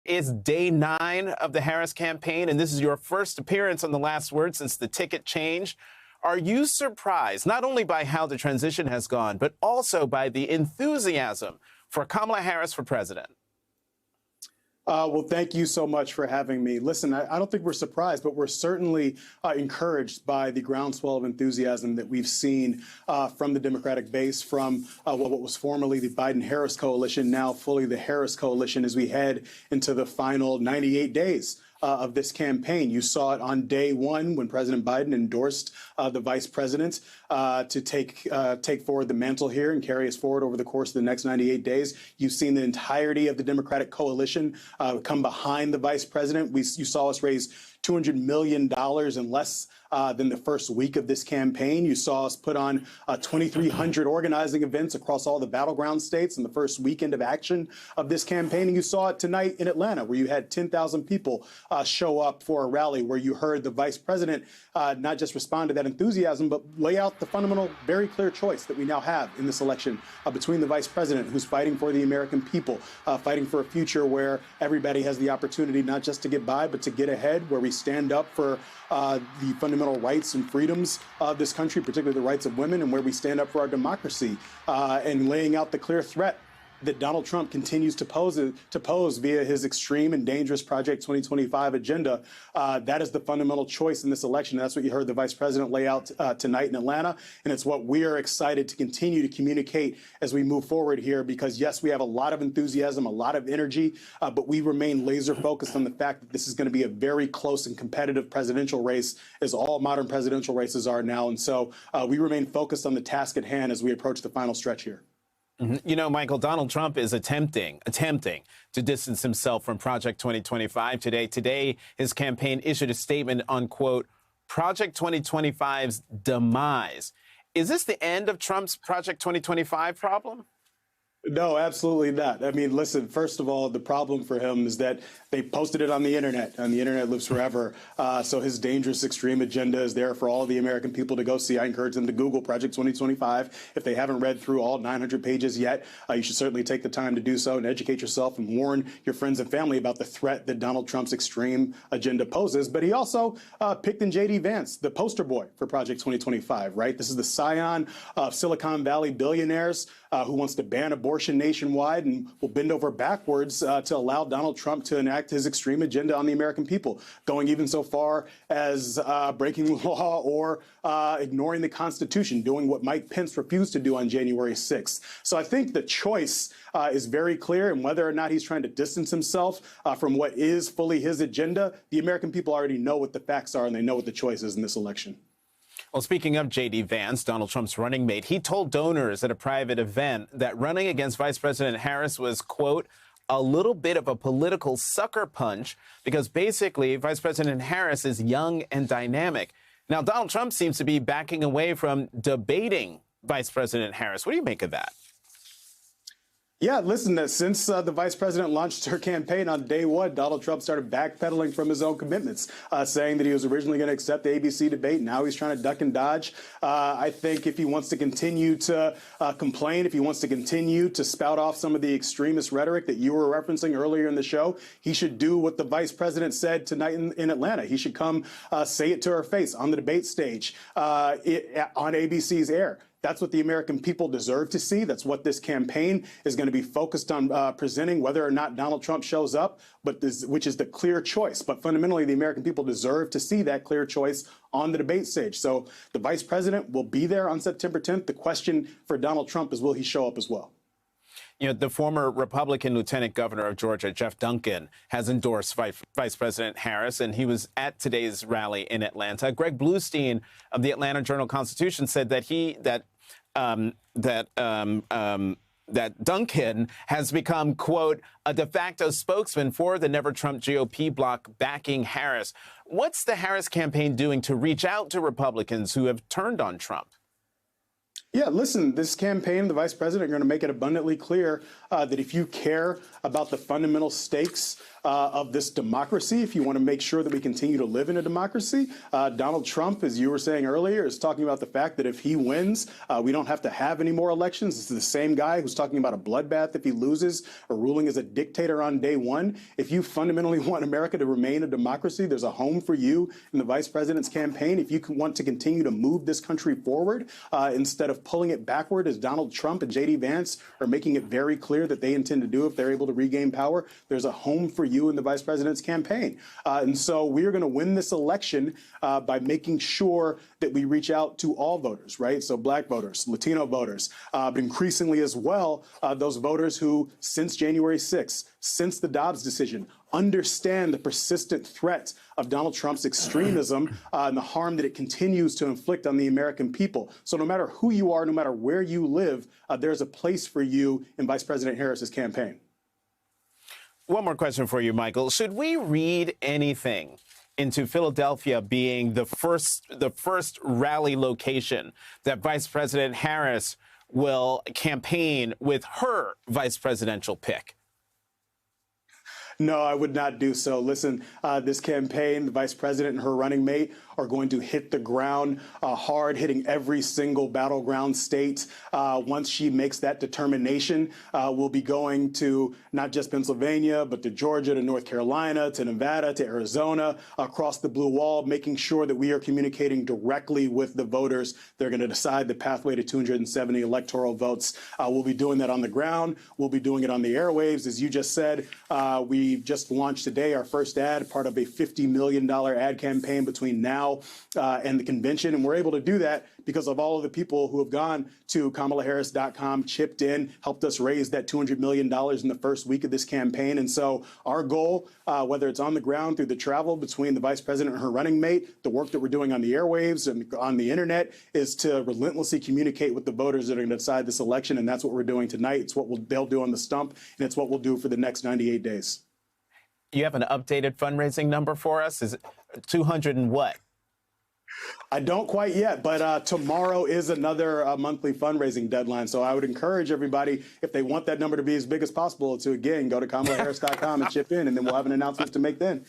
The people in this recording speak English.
is day 9 of the Harris campaign, and this is your first appearance on The Last Word since the ticket change. Are you surprised not only by how the transition has gone, but also by the enthusiasm for Kamala Harris for president? Well, thank you so much for having me. Listen, I don't think we're surprised, but we're certainly encouraged by the groundswell of enthusiasm that we've seen from the Democratic base, from what was formerly the Biden-Harris coalition, now fully the Harris coalition, as we head into the final 98 days of this campaign. You saw it on day 1 when President Biden endorsed the vice president to take forward the mantle here and carry us forward over the course of the next 98 days. You've seen the entirety of the Democratic coalition come behind the vice president. You saw us raise $200 million in less than the first week of this campaign. You saw us put on 2,300 organizing events across all the battleground states in the first weekend of action of this campaign. And you saw it tonight in Atlanta, where you had 10,000 people show up for a rally, where you heard the vice president not just respond to that enthusiasm, but lay out the fundamental, very clear choice that we now have in this election between the vice president, who's fighting for the American people, fighting for a future where everybody has the opportunity not just to get by, but to get ahead, where we stand up for the fundamental rights and freedoms of this country, particularly the rights of women, and where we stand up for our democracy, and laying out the clear threat that Donald Trump continues to pose via his extreme and dangerous Project 2025 agenda. That is the fundamental choice in this election. That's what you heard the vice president lay out tonight in Atlanta. And it's what we are excited to continue to communicate as we move forward here, because yes, we have a lot of enthusiasm, a lot of energy, but we remain laser focused on the fact that this is going to be a very close and competitive presidential race, as all modern presidential races are now. And so we remain focused on the task at hand as we approach the final stretch here. You know, Michael, Donald Trump is attempting to distance himself from Project 2025 today. Today, his campaign issued a statement on, quote, Project 2025's demise. Is this the end of Trump's Project 2025 problem? No, absolutely not. I mean, listen, first of all, the problem for him is that they posted it on the internet, and the internet lives forever. So his dangerous extreme agenda is there for all of the American people to go see. I encourage them to Google Project 2025. If they haven't read through all 900 pages yet, you should certainly take the time to do so and educate yourself and warn your friends and family about the threat that Donald Trump's extreme agenda poses. But he also picked in J.D. Vance, the poster boy for Project 2025, right? This is the scion of Silicon Valley billionaires who wants to ban abortion nationwide and will bend over backwards to allow Donald Trump to enact his extreme agenda on the American people, going even so far as breaking the law or ignoring the Constitution, doing what Mike Pence refused to do on January 6th. So I think the choice is very clear, and whether or not he's trying to distance himself from what is fully his agenda, the American people already know what the facts are, and they know what the choice is in this election. Well, speaking of J.D. Vance, Donald Trump's running mate, he told donors at a private event that running against Vice President Harris was, quote, a little bit of a political sucker punch because basically Vice President Harris is young and dynamic. Now, Donald Trump seems to be backing away from debating Vice President Harris. What do you make of that? Yeah, listen, since the vice president launched her campaign on day 1, Donald Trump started backpedaling from his own commitments, saying that he was originally going to accept the ABC debate. Now he's trying to duck and dodge. I think if he wants to continue to complain, if he wants to continue to spout off some of the extremist rhetoric that you were referencing earlier in the show, he should do what the vice president said tonight in Atlanta. He should come say it to her face on the debate stage on ABC's air. That's what the American people deserve to see. That's what this campaign is going to be focused on presenting, whether or not Donald Trump shows up, which is the clear choice. But fundamentally, the American people deserve to see that clear choice on the debate stage. So the vice president will be there on September 10th. The question for Donald Trump is, will he show up as well? You know, the former Republican lieutenant governor of Georgia, Jeff Duncan, has endorsed Vice President Harris, and he was at today's rally in Atlanta. Greg Bluestein of the Atlanta Journal-Constitution said that that Duncan has become, quote, a de facto spokesman for the Never Trump GOP bloc backing Harris. What's the Harris campaign doing to reach out to Republicans who have turned on Trump? Yeah, listen, this campaign, the vice president, are going to make it abundantly clear that if you care about the fundamental stakes of this democracy, if you want to make sure that we continue to live in a democracy, Donald Trump, as you were saying earlier, is talking about the fact that if he wins, we don't have to have any more elections. This is the same guy who's talking about a bloodbath if he loses, or ruling as a dictator on day one. If you fundamentally want America to remain a democracy, there's a home for you in the vice president's campaign. If you want to continue to move this country forward instead of pulling it backward, as Donald Trump and J.D. Vance are making it very clear that they intend to do if they're able to regain power, there's a home for you in the vice president's campaign. And so we are going to win this election by making sure that we reach out to all voters, right? So black voters, Latino voters, but increasingly as well, those voters who, since January 6th, since the Dobbs decision, understand the persistent threat of Donald Trump's extremism and the harm that it continues to inflict on the American people. So no matter who you are, no matter where you live, there's a place for you in Vice President Harris's campaign. One more question for you, Michael. Should we read anything into Philadelphia being the first rally location that Vice President Harris will campaign with her vice presidential pick? No, I would not do so. Listen, this campaign, the vice president and her running mate are going to hit the ground hard, hitting every single battleground state. Once she makes that determination, we'll be going to not just Pennsylvania, but to Georgia, to North Carolina, to Nevada, to Arizona, across the blue wall, making sure that we are communicating directly with the voters. They're going to decide the pathway to 270 electoral votes. We'll be doing that on the ground. We'll be doing it on the airwaves. As you just said, we just launched today our first ad, part of a $50 million ad campaign between now and the convention. And we're able to do that because of all of the people who have gone to KamalaHarris.com, chipped in, helped us raise that $200 million in the first week of this campaign. And so our goal, whether it's on the ground through the travel between the vice president and her running mate, the work that we're doing on the airwaves and on the internet, is to relentlessly communicate with the voters that are going to decide this election. And that's what we're doing tonight. It's what they'll do on the stump, and it's what we'll do for the next 98 days. You have an updated fundraising number for us? Is it 200 and what? I don't quite yet, but tomorrow is another monthly fundraising deadline. So I would encourage everybody, if they want that number to be as big as possible, to, again, go to KamalaHarris.com and chip in, and then we'll have an announcement to make then.